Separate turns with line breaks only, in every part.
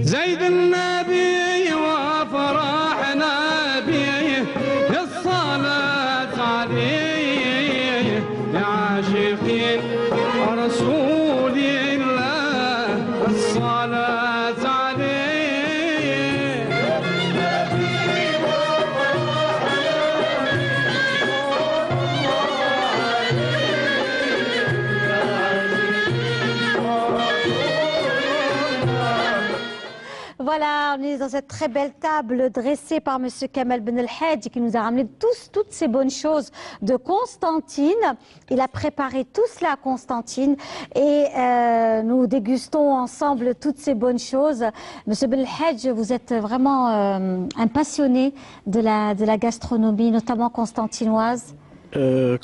زيد النبي وفرحنا به الصلاة عليه يا عاشقين رسول الله الصلاة عليه.
Voilà, on est dans cette très belle table dressée par Monsieur Kamel Ben El Hadj qui nous a ramené toutes ces bonnes choses de Constantine. Il a préparé tout cela à Constantine et nous dégustons ensemble toutes ces bonnes choses. Monsieur Ben El Hadj, vous êtes vraiment un passionné de la gastronomie, notamment constantinoise.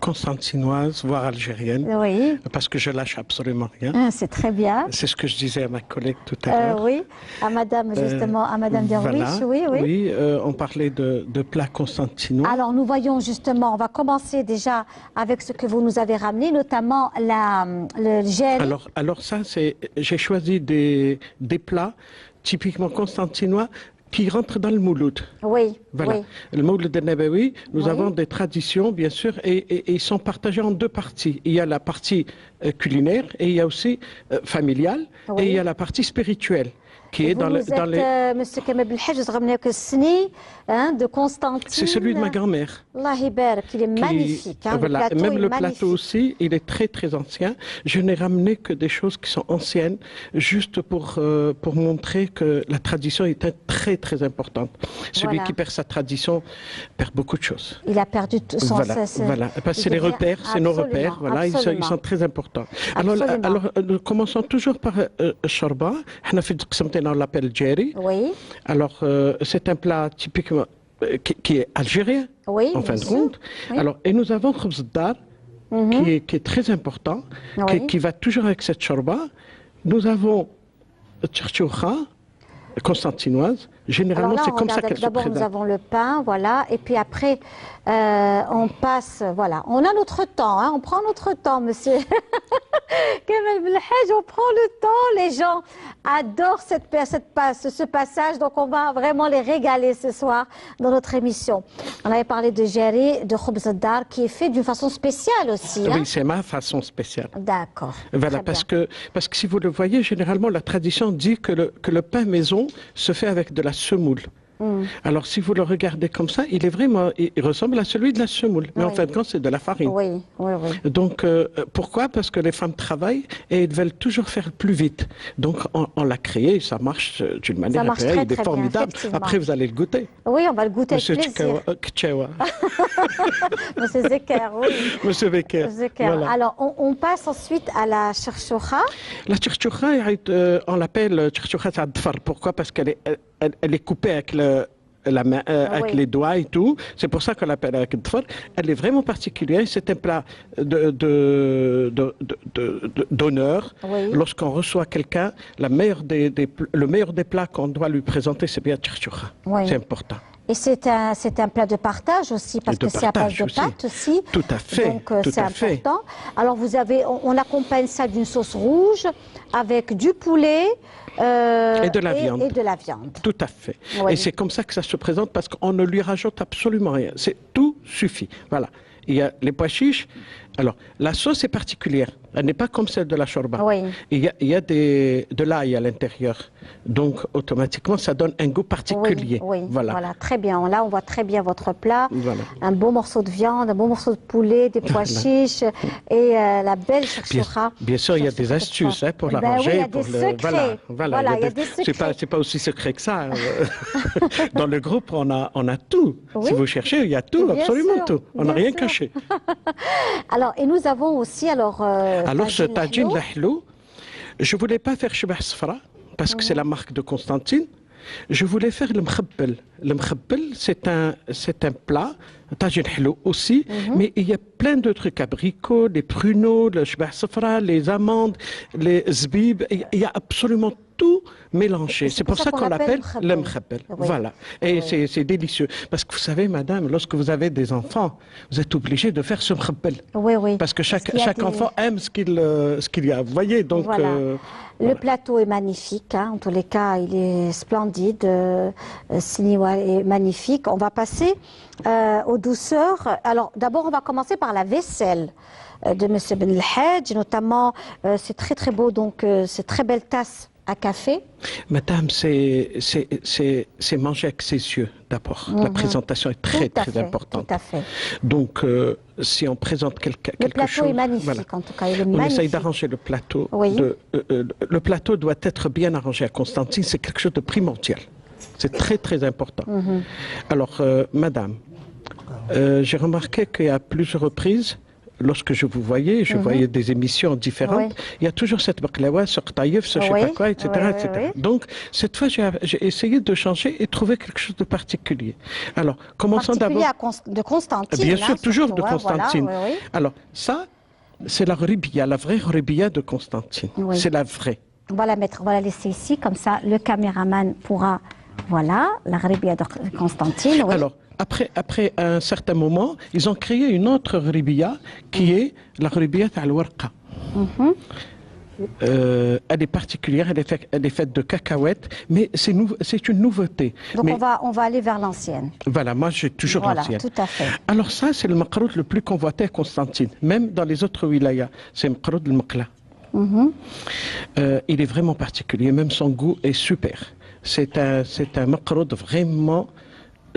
Constantinoise, voire algérienne,
oui.
Parce que je lâche absolument rien.
C'est très bien.
C'est ce que je disais à ma collègue tout à l'heure.
Oui, à Madame justement, à Madame Derwish,
voilà.
oui.
Oui, on parlait de plats constantinois.
Alors nous voyons justement, on va commencer déjà avec ce que vous nous avez ramené, notamment le gel.
Alors ça, j'ai choisi des plats typiquement constantinois qui rentrent dans le mouloud.
Oui.
Voilà.
Oui.
Le mouloud al-Nabawi, nous avons des traditions, bien sûr, et ils sont partagés en deux parties. Il y a la partie culinaire et il y a aussi familiale, et il y a la partie spirituelle. Qui est dans les...
Monsieur Kamel Ben El Hadj, vous ramenez que Sni, de Constantine.
C'est celui de ma grand-mère.
Allah Ibarak, il est magnifique.
Voilà.
Le
Même le
magnifique.
plateau aussi, il est très très ancien. Je n'ai ramené que des choses qui sont anciennes, juste pour montrer que la tradition était très très importante. Celui qui perd sa tradition perd beaucoup de choses.
Il a perdu tout son...
Voilà. C'est les repères, c'est nos repères. Voilà, ils sont très importants. Alors, nous commençons toujours par shorba. On l'appelle Jerry.
Oui.
Alors, c'est un plat typiquement qui est algérien, en fin de compte.
Oui.
Alors, et nous avons khubz dar, qui est très important, qui va toujours avec cette shorba. Nous avons tcharchoukha, constantinoise. Généralement, c'est comme ça qu'elle se présente.
D'abord, nous avons le pain, voilà, et puis après, on passe, voilà. On a notre temps, on prend notre temps, monsieur Kamel Ben El Hadj, on prend le temps. Les gens adorent ce passage, donc on va vraiment les régaler ce soir dans notre émission. On avait parlé de Jerry, de khubz dar, qui est fait d'une façon spéciale aussi.
Oui, c'est ma façon spéciale.
D'accord.
Voilà, parce que si vous le voyez, généralement, la tradition dit que le pain maison se fait avec de la semoule. Alors, si vous le regardez comme ça, il ressemble à celui de la semoule. Mais en fin de compte, c'est de la farine.
Oui.
Donc, pourquoi? Parce que les femmes travaillent et elles veulent toujours faire plus vite. Donc, on l'a créé, ça marche d'une manière incroyable, il est formidable. Après, vous allez le goûter.
Oui, on va le goûter avec plaisir. Monsieur Zeker, oui.
Monsieur Becker.
Voilà. Alors, on passe ensuite à la tcharchoukha.
La tcharchoukha, on l'appelle tcharchoukha Adfar. Pourquoi? Parce qu'elle est coupée avec avec les doigts et tout. C'est pour ça qu'on l'appelle avec Adfar. Elle est vraiment particulière. C'est un plat d'honneur.
Oui.
Lorsqu'on reçoit quelqu'un, le meilleur des plats qu'on doit lui présenter, c'est bien tcharchoukha.
Oui.
C'est important.
Et c'est un plat de partage aussi, parce que c'est à base de pâtes aussi.
Tout à fait.
Donc c'est important. Alors on accompagne ça d'une sauce rouge avec du poulet
et de la viande.
Et de la viande.
Tout à fait.
Oui.
Et c'est comme ça que ça se présente, parce qu'on ne lui rajoute absolument rien. Tout suffit. Voilà. Il y a les pois chiches. Alors, la sauce est particulière. Elle n'est pas comme celle de la shorba.
Oui.
Il y a de l'ail à l'intérieur. Donc, automatiquement, ça donne un goût particulier.
Oui.
Voilà.
Très bien. Là, on voit très bien votre plat.
Voilà.
Un beau morceau de viande, un beau morceau de poulet, des pois chiches et la belle tcharchoukha.
Bien sûr, il y a des astuces pour l'arranger.
Oui, il y a des secrets.
Voilà,
il y a des secrets.
C'est pas aussi secret que ça. Dans le groupe, on a tout.
Oui.
Si vous cherchez, il y a tout,
Bien
absolument
sûr,
tout. On n'a rien caché.
Alors, et nous avons aussi
ce tagine lahlou, je voulais pas faire shebah safra parce que c'est la marque de Constantine. Je voulais faire le mkhabbel. Le mkhabbel, c'est un plat tagine hello aussi, mais il y a plein de trucs, abricots, les pruneaux, le shbah safra, les amandes, les zbib, il y a absolument tout mélangé. C'est pour ça qu'on l'appelle le mkhabbel. Voilà. Et c'est délicieux. Parce que vous savez, madame, lorsque vous avez des enfants, vous êtes obligé de faire ce mkhabbel.
Oui, oui.
Parce que chaque enfant aime ce qu'il y a. Vous voyez, donc...
Voilà. Le plateau est magnifique, hein. En tous les cas, il est splendide. Siniwa est magnifique. On va passer aux douceurs. Alors, d'abord, on va commencer par la vaisselle de M. Ben El Hadj, notamment, c'est très très beau, donc ces très belles tasses à café.
Madame, c'est manger avec ses yeux d'abord. La présentation est très importante.
Tout à fait.
Donc, si on présente quelque chose...
Le plateau est magnifique, voilà. En tout cas, il est magnifique.
On essaye d'arranger le plateau.
Oui.
Le plateau doit être bien arrangé à Constantine, c'est quelque chose de primordial. C'est très très important. Alors, madame, j'ai remarqué qu'à plusieurs reprises, lorsque je vous voyais, je voyais des émissions différentes, il y a toujours cette baklawa, ce qtaïf, ce je sais pas quoi, etc. etc. Donc, cette fois, j'ai essayé de changer et trouver quelque chose de particulier. Alors, commençons d'abord...
de Constantine.
Bien sûr, toujours
surtout,
de Constantine.
Voilà,
alors, ça, c'est la ghoribia, la vraie ghoribia de Constantine. C'est la vraie.
On va la mettre, on va la laisser ici, comme ça, le caméraman pourra... Voilà, la ghoribia de Constantine.
Alors, après un certain moment, ils ont créé une autre ghoribia qui est la ghoribia al-warqa. Elle est particulière, elle est faite de cacahuètes, mais c'est une nouveauté.
Donc on va aller vers l'ancienne.
Voilà, moi j'ai toujours l'ancienne.
Tout à fait.
Alors ça, c'est le maqroud le plus convoité à Constantine, même dans les autres wilayas. C'est le maqroud al-maqla. Il est vraiment particulier, même son goût est super. C'est un maqroud vraiment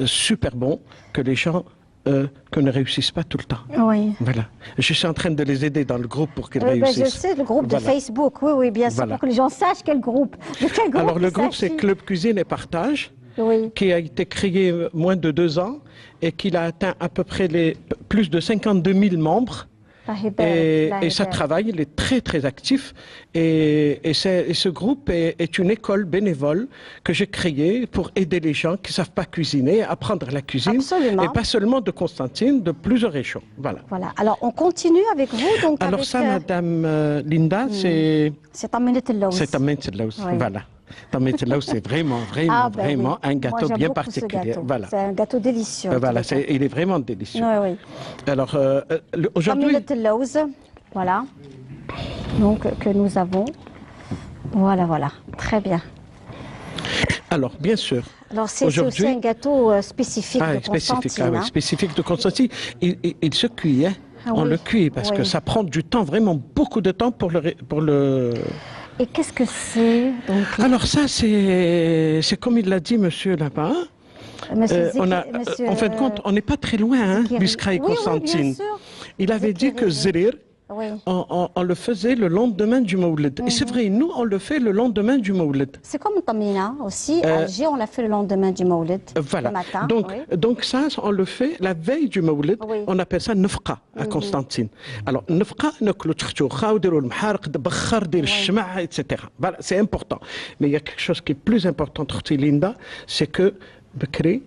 super bon que les gens que ne réussissent pas tout le temps.
Oui.
Voilà. Je suis en train de les aider dans le groupe pour qu'ils réussissent.
Je sais, le groupe de Facebook, oui, bien sûr, pour que les gens sachent quel groupe.
Alors le groupe, c'est Club Cuisine et Partage, qui a été créé moins de 2 ans et qui a atteint à peu près plus de 52 000 membres. Et ça travaille, il est très très actif et ce groupe est une école bénévole que j'ai créée pour aider les gens qui ne savent pas cuisiner, apprendre la cuisine.
Absolument.
Et pas seulement de Constantine, de plusieurs régions. Voilà.
Alors on continue avec vous. Donc,
alors ça, Madame Linda, c'est...
C'est Taminat el-Laous.
C'est Taminat el-Laous, voilà. Taminat el-Laous, c'est vraiment un gâteau bien particulier. Voilà.
C'est un gâteau délicieux.
Voilà, il est vraiment délicieux. Alors, aujourd'hui...
Taminat el-Laous, voilà. Donc, que nous avons. Voilà. Très bien.
Alors, bien sûr.
Alors, c'est aussi un gâteau spécifique de Constantine.
Spécifique de Constantine. Il se cuit, hein. On le cuit parce que ça prend du temps, vraiment beaucoup de temps pour le...
Et qu'est-ce que c'est
Alors ça, c'est comme il l'a dit, monsieur là-bas. En fin de compte, on n'est pas très loin, hein, Biskra et Constantine. Il avait dit que Zrir, on le faisait le lendemain du Mawlid. Et c'est vrai, nous, on le fait le lendemain du Mawlid.
C'est comme Tamina aussi. À Alger, on l'a fait le lendemain du Mawlid.
Voilà.
Le matin.
Donc ça, on le fait la veille du Mawlid. On appelle ça Nefqa à Constantine. Alors, Nefqa, voilà, c'est important. Mais il y a quelque chose qui est plus important, Linda, c'est que Bekri,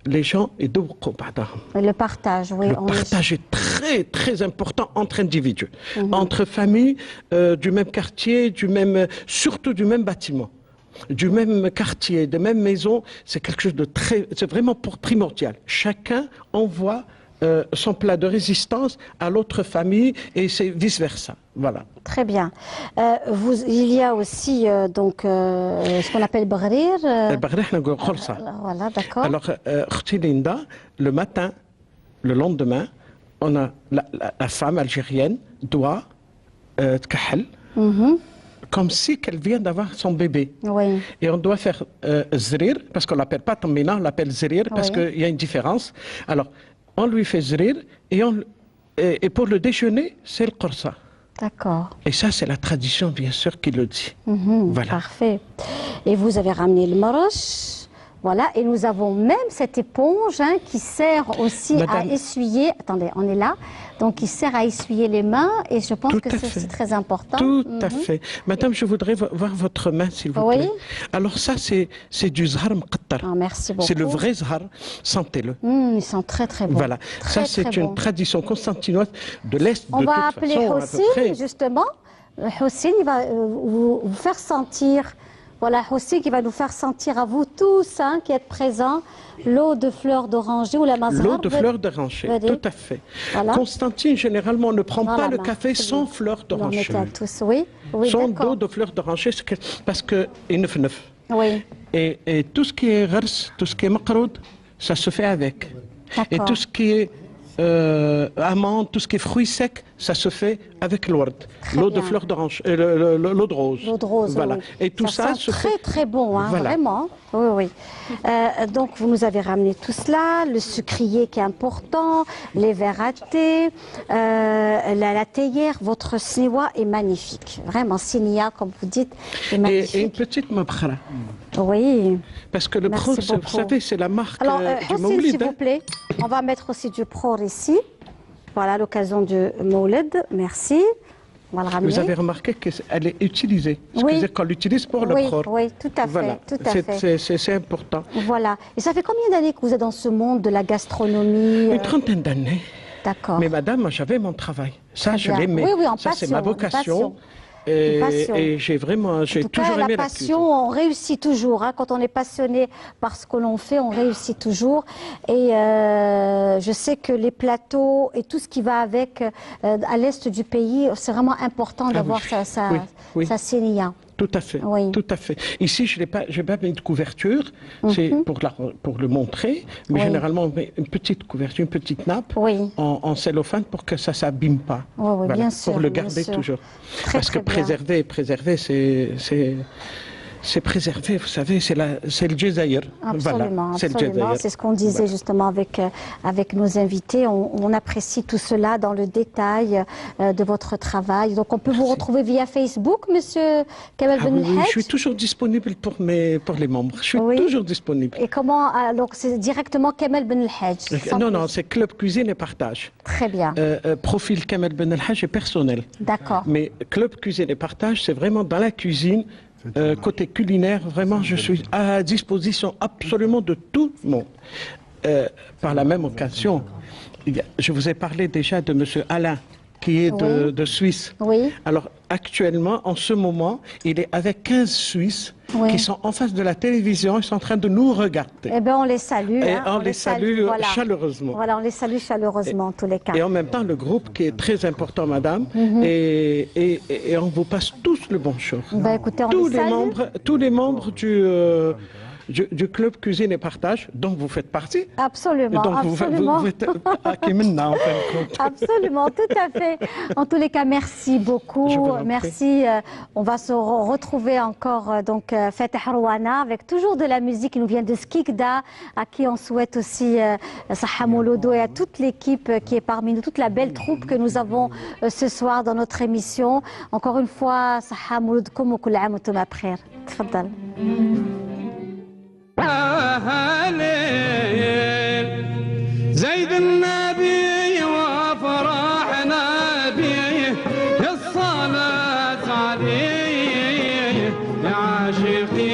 les gens
le partage, oui.
Le partage est très très important entre individus, entre familles du même quartier, surtout du même bâtiment, du même quartier, de même maison. C'est quelque chose de c'est vraiment primordial. Chacun envoie son plat de résistance à l'autre famille et c'est vice-versa. Voilà.
Très bien. Il y a aussi ce qu'on appelle Bghrir. Voilà, d'accord.
Alors, Linda, le matin, le lendemain, on a la femme algérienne doit tkahel, comme si qu'elle vient d'avoir son bébé. Et on doit faire zrir, parce qu'on l'appelle pas Tamina, on l'appelle zrir, parce qu'il y a une différence. Alors, on lui fait zrir et pour le déjeuner, c'est le qorsa.
D'accord.
Et ça, c'est la tradition, bien sûr, qui le dit. Voilà.
Parfait. Et vous avez ramené le maroche. Voilà. Et nous avons même cette éponge qui sert aussi à essuyer. Attendez, on est là. Donc il sert à essuyer les mains et je pense que c'est très important.
Tout à fait. Madame, je voudrais voir votre main, s'il vous plaît. Alors ça, c'est du zhar mqattar.
Merci beaucoup.
C'est le vrai zhar. Sentez-le.
Ils sont très très bons.
Voilà. Ça, c'est une tradition constantinoise de l'Est.
On va appeler Houssine, justement. Houssine, il va vous faire sentir. Voilà, Houssine qui va nous faire sentir à vous tous qui êtes présents l'eau de fleurs d'oranger ou la mazhar.
L'eau de fleurs d'oranger, tout à fait. Voilà. Constantine, généralement, ne prend pas le café sans fleurs d'oranger.
Tous, oui.
Sans d'eau de fleurs d'oranger, parce que
oui.
Et tout ce qui est ghars, tout ce qui est maqroud, ça se fait avec. Et tout ce qui est amandes, tout ce qui est fruits secs, ça se fait avec l'ouard, l'eau de fleurs d'orange, l'eau de rose.
L'eau de rose,
voilà.
Oui.
Et tout ça se
très
fait...
très bon, voilà. Vraiment. Oui. Donc vous nous avez ramené tout cela, le sucrier qui est important, les verres à thé, la théière, votre sniwa est magnifique. Vraiment, sinia, comme vous dites, est magnifique.
Et une petite mabkhara.
Oui.
Parce que le pro, vous savez, c'est la marque
du
Moulid.
S'il vous plaît, on va mettre aussi du pro ici. Voilà, à l'occasion du Moulid. Merci. On va le ramener.
Vous avez remarqué qu'elle est utilisée.
Oui.
Qu'on l'utilise pour le pro.
Oui, tout à fait.
Voilà.
Tout à fait.
C'est important.
Voilà. Et ça fait combien d'années que vous êtes dans ce monde de la gastronomie?
Une trentaine d'années.
D'accord.
Mais madame, j'avais mon travail. Ça, je l'aimais.
Oui, en
ça,
passion.
C'est ma vocation. Et j'ai toujours aimé la cuisine.
On réussit toujours. Quand on est passionné par ce que l'on fait, on réussit toujours. Et je sais que les plateaux et tout ce qui va avec à l'est du pays, c'est vraiment important d'avoir sa sénia.
Tout à fait,
oui.
Tout à fait. Ici, je n'ai pas mis de couverture, c'est pour le montrer, mais généralement on met une petite couverture, une petite nappe en cellophane pour que ça ne s'abîme pas.
Voilà, bien sûr.
Pour le garder toujours. Parce que préserver, c'est préservé, vous savez, c'est le Djezaïr.
Absolument, absolument. C'est ce qu'on disait justement avec nos invités. On apprécie tout cela dans le détail de votre travail. Donc on peut vous retrouver via Facebook, monsieur Kamel Benelhadj.
Oui, je suis toujours disponible pour les membres. Je suis toujours disponible.
Et comment, donc c'est directement Kamel Benelhadj?
Non, c'est Club Cuisine et Partage.
Très bien.
Profil Kamel Benelhadj est personnel.
D'accord.
Mais Club Cuisine et Partage, c'est vraiment dans la cuisine. Côté culinaire, vraiment, je suis à disposition absolument de tout le monde. Par la même occasion, je vous ai parlé déjà de M. Alain, qui est de Suisse.
Oui.
Alors, actuellement, en ce moment, il est avec 15 Suisses qui sont en face de la télévision, ils sont en train de nous regarder.
Eh bien, on les salue.
Et on les salue chaleureusement.
Voilà, on les salue chaleureusement, en tous les cas.
Et en même temps, le groupe qui est très important, madame, et on vous passe tous le bonjour.
Ben, écoutez,
tous les membres du Club Cuisine et Partage, dont vous faites partie.
Absolument,
donc
absolument.
Vous êtes à Kimena, en fin de compte.
Absolument, tout à fait. En tous les cas, merci beaucoup. Merci. On va se retrouver encore, donc, Fateh Rouana, avec toujours de la musique qui nous vient de Skikda, à qui on souhaite aussi Saha Mouloudou, et à toute l'équipe qui est parmi nous, toute la belle troupe que nous avons ce soir dans notre émission. Encore une fois, Saha Mouloudkoum, kul aam wa antum bkhair. Tfaddal.
زيد النبي وفرحنا بيه الصلاة عليه يا عاشقين